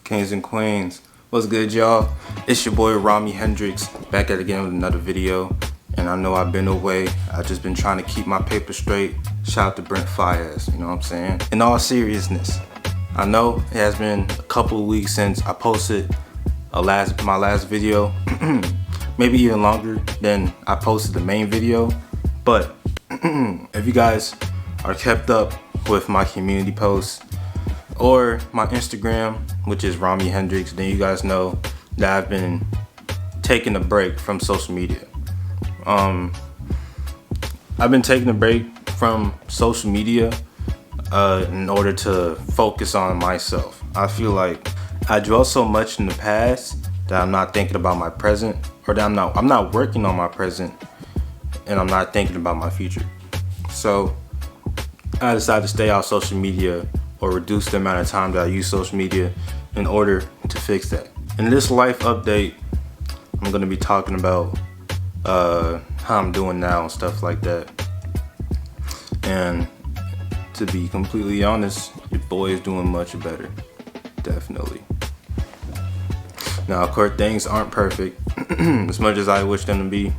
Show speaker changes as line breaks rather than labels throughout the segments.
Kings and Queens, what's good, y'all? It's your boy Rami Hendrix, back at it again with another video. And I know I've been away. I've just been trying to keep my paper straight. Shout out to Brent Fayez, you know what I'm saying? In all seriousness, I know it has been a couple of weeks since I posted my last video. Maybe even longer than I posted the main video. But if you guys are kept up with my community posts or my Instagram, which is Rami Hendrix, then you guys know that I've been taking a break from social media. I've been taking a break from social media in order to focus on myself. I feel like I dwell so much in the past that I'm not thinking about my present, or that I'm not working on my present, and I'm not thinking about my future. So I decided to stay out of social media or reduce the amount of time that I use social media in order to fix that. In this life update, I'm gonna be talking about how I'm doing now and stuff like that. And to be completely honest, your boy is doing much better, definitely. Now, of course, things aren't perfect as much as I wish them to be,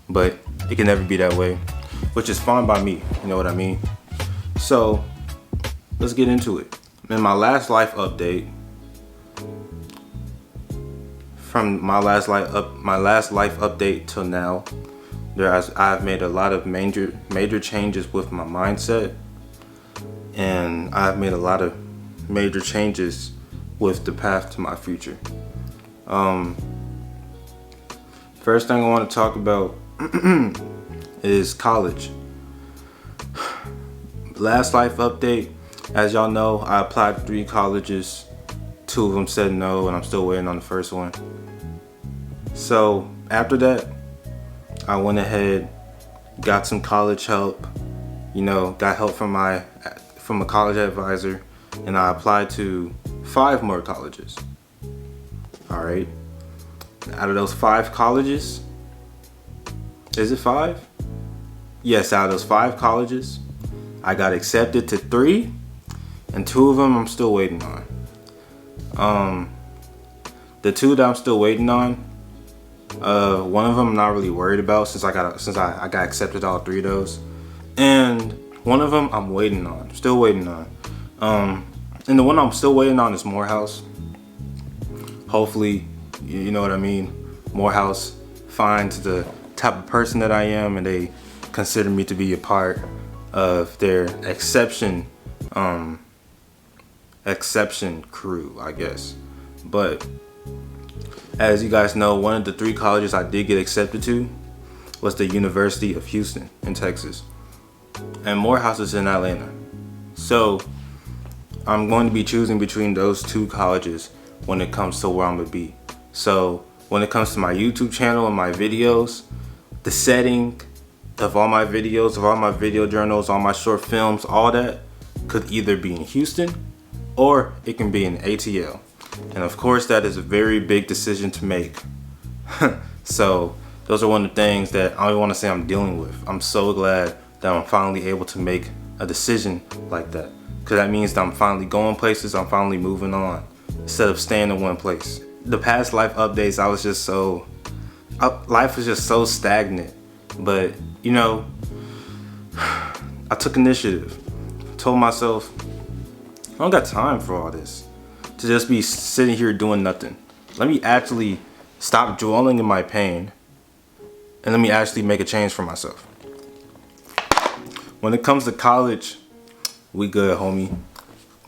but it can never be that way, which is fine by me, you know what I mean? So let's get into it. In my last life update, from my last life update till now, I've made a lot of major changes with my mindset, and I've made a lot of major changes with the path to my future. First thing I want to talk about is college. Last life update, as y'all know, I applied to 3 colleges. 2 of them said no, and I'm still waiting on the first one. So after that, I went ahead, got some college help, got help from a college advisor, and I applied to 5 more colleges. All right. Out of those 5 colleges, is it 5? Yes, out of those 5 colleges, I got accepted to 3, and 2 of them I'm still waiting on. The 2 that I'm still waiting on, one of them I'm not really worried about since I got accepted to all 3 of those, and one of them I'm still waiting on. And the one I'm still waiting on is Morehouse. Hopefully, you know what I mean, Morehouse finds the type of person that I am, and they consider me to be a part of their exception crew, I guess. But as you guys know, one of the 3 colleges I did get accepted to was the University of Houston in Texas, and Morehouse is in Atlanta. So I'm going to be choosing between those 2 colleges when it comes to where I'm gonna be. So when it comes to my YouTube channel and my videos, the setting of all my videos, of all my video journals, all my short films, all that could either be in Houston or it can be in ATL. And of course, that is a very big decision to make. So those are one of the things that I want to say I'm dealing with. I'm so glad that I'm finally able to make a decision like that, because that means that I'm finally going places, I'm finally moving on, instead of staying in one place. The past life updates, life was just so stagnant. But I took initiative. Told myself, I don't got time for all this, to just be sitting here doing nothing. Let me actually stop dwelling in my pain, and let me actually make a change for myself. When it comes to college, we good, homie.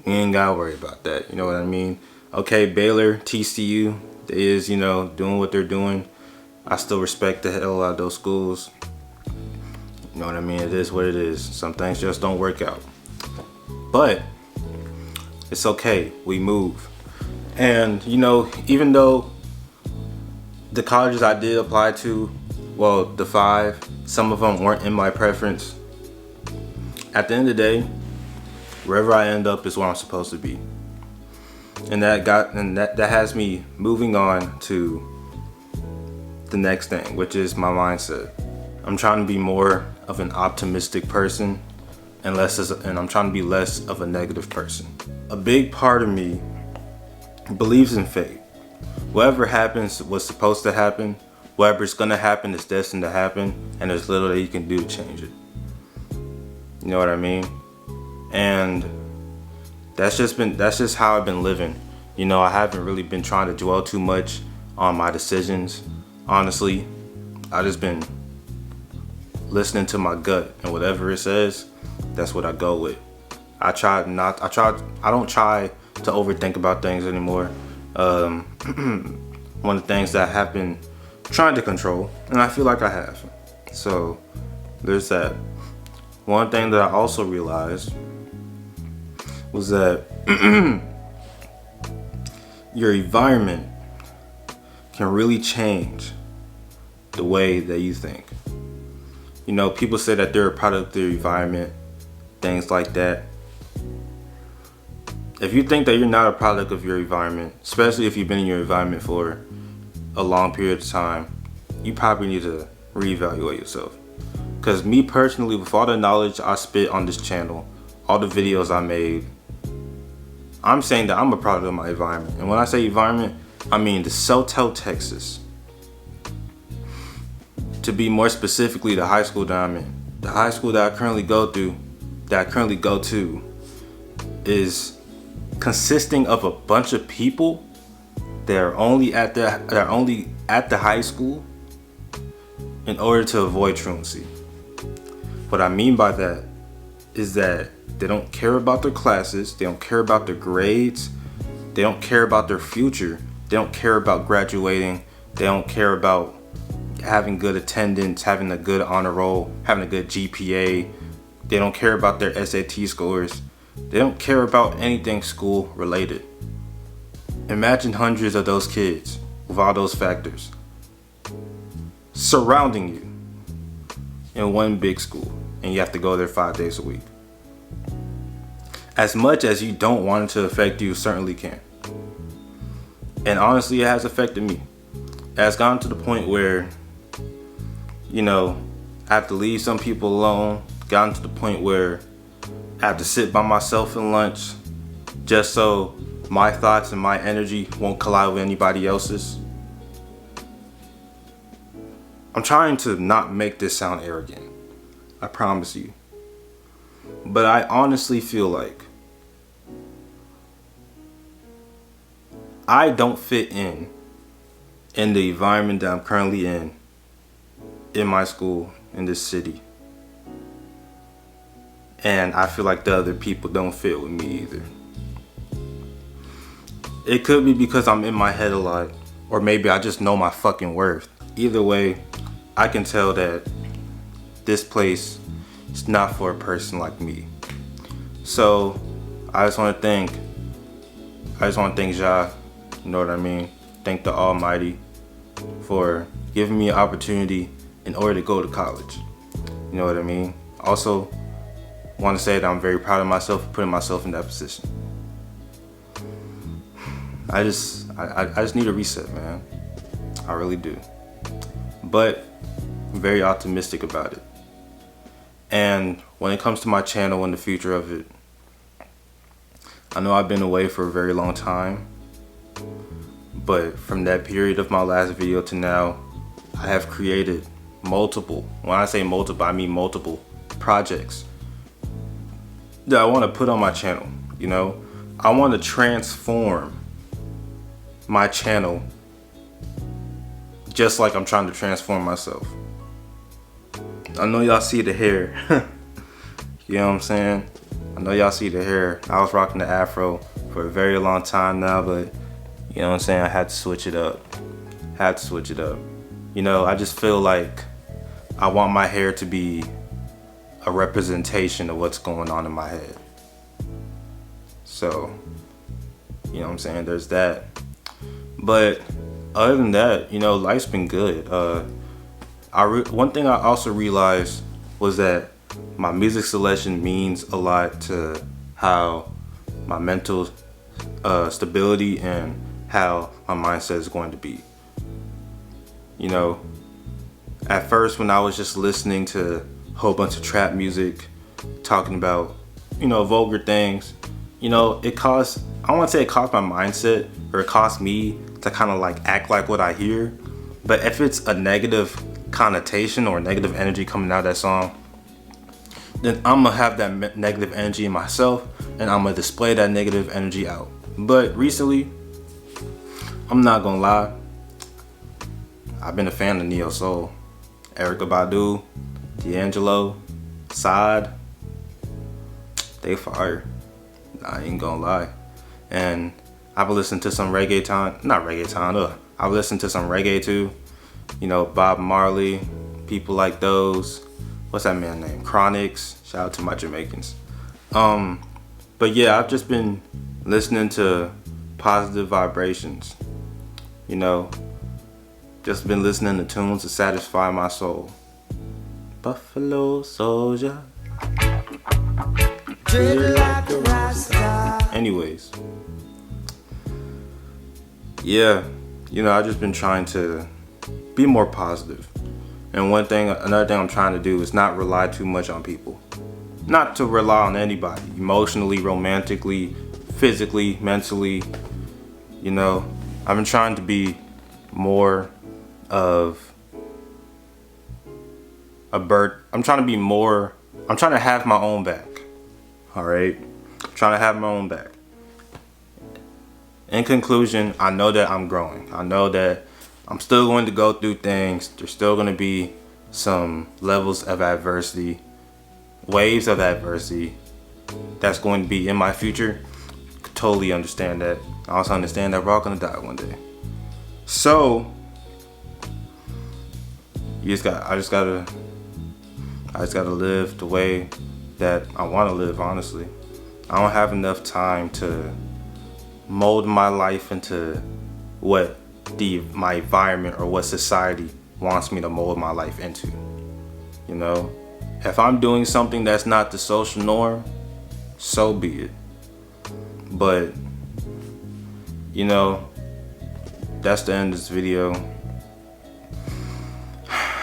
We ain't gotta worry about that, you know what I mean? Okay, Baylor, TCU, they is, doing what they're doing. I still respect the hell out of those schools. You know what I mean? It is what it is. Some things just don't work out. But it's okay, we move. And even though the colleges I did apply to, well, the 5, some of them weren't in my preference, at the end of the day, wherever I end up is where I'm supposed to be. And that has me moving on to the next thing, which is my mindset. I'm trying to be more of an optimistic person, and I'm trying to be less of a negative person. A big part of me believes in fate. Whatever happens was supposed to happen. Whatever's gonna happen is destined to happen, and there's little that you can do to change it. You know what I mean? And that's just how I've been living. You know, I haven't really been trying to dwell too much on my decisions. Honestly, I just been listening to my gut, and whatever it says, that's what I go with. I don't try to overthink about things anymore. One of the things that I have been trying to control, and I feel like I have. So there's that. One thing that I also realized was that your environment can really change the way that you think. You know, people say that they're a product of their environment, things like that. If you think that you're not a product of your environment, especially if you've been in your environment for a long period of time, you probably need to reevaluate yourself. Because me personally, with all the knowledge I spit on this channel, all the videos I made, I'm saying that I'm a product of my environment. And when I say environment, I mean the Soto, Texas. To be more specifically, the high school that I'm in. The high school that I currently go to is consisting of a bunch of people that are only at the high school in order to avoid truancy. What I mean by that is that they don't care about their classes, they don't care about their grades, they don't care about their future, they don't care about graduating, they don't care about having good attendance, having a good honor roll, having a good GPA, they don't care about their SAT scores, they don't care about anything school related. Imagine hundreds of those kids with all those factors surrounding you in one big school, and you have to go there 5 days a week. As much as you don't want it to affect you, it certainly can. And honestly, it has affected me. It has gotten to the point where, you know, I have to leave some people alone. Gotten to the point where I have to sit by myself in lunch just so my thoughts and my energy won't collide with anybody else's. I'm trying to not make this sound arrogant, I promise you. But I honestly feel like I don't fit in the environment that I'm currently in my school, in this city. And I feel like the other people don't fit with me either. It could be because I'm in my head a lot, or maybe I just know my fucking worth. Either way, I can tell that this place is not for a person like me. So I just want to thank Ja, you know what I mean? Thank the Almighty for giving me an opportunity in order to go to college. You know what I mean? Also, want to say that I'm very proud of myself for putting myself in that position. I just need a reset, man. I really do. But I'm very optimistic about it. And when it comes to my channel and the future of it, I know I've been away for a very long time, but from that period of my last video to now, I have created multiple, when I say multiple, I mean multiple projects that I want to put on my channel. You know, I want to transform my channel just like I'm trying to transform myself. I know y'all see the hair. You know what I'm saying? I know y'all see the hair. I was rocking the afro for a very long time now, but you know what I'm saying? I had to switch it up. You know, I just feel like I want my hair to be a representation of what's going on in my head. So, you know what I'm saying? There's that. But other than that, you know, life's been good. One thing I also realized was that my music selection means a lot to how my mental stability and how my mindset is going to be. You know, at first when I was just listening to a whole bunch of trap music, talking about, you know, vulgar things, you know, I want to say it caused my mindset, or it costs me to kind of like act like what I hear. But if it's a negative connotation or negative energy coming out of that song, then I'm gonna have that negative energy in myself, and I'm gonna display that negative energy out. But recently, I'm not gonna lie, I've been a fan of Neo Soul, Erykah Badu, D'Angelo, Side. They fire. I ain't gonna lie. And I've listened to some I've listened to some reggae too. You know, Bob Marley, people like those. What's that man name? Chronics. Shout out to my Jamaicans. But yeah, I've just been listening to positive vibrations. You know, just been listening to tunes to satisfy my soul. Buffalo Soldier. Anyways, yeah, you know, I've just been trying to be more positive. And another thing I'm trying to do is not rely too much on people. Not to rely on anybody, emotionally, romantically, physically, mentally. You know, I've been trying to be more of a bird. I'm trying to have my own back. All right, I'm trying to have my own back. In conclusion, I know that I'm growing. I know that I'm still going to go through things. There's still going to be some levels of adversity, waves of adversity that's going to be in my future. Totally understand that. I also understand that we're all going to die one day. So I just gotta live the way that I want to live, honestly. I don't have enough time to mold my life into what my environment or what society wants me to mold my life into. You know, if I'm doing something that's not the social norm, so be it. But, you know, that's the end of this video.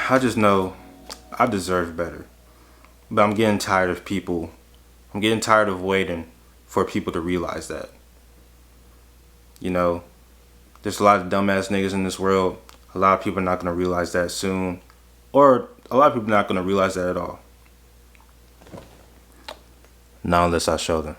I just know I deserve better. But I'm getting tired of people. I'm getting tired of waiting for people to realize that. You know, there's a lot of dumbass niggas in this world. A lot of people are not going to realize that soon. Or a lot of people are not going to realize that at all. Not unless I show them.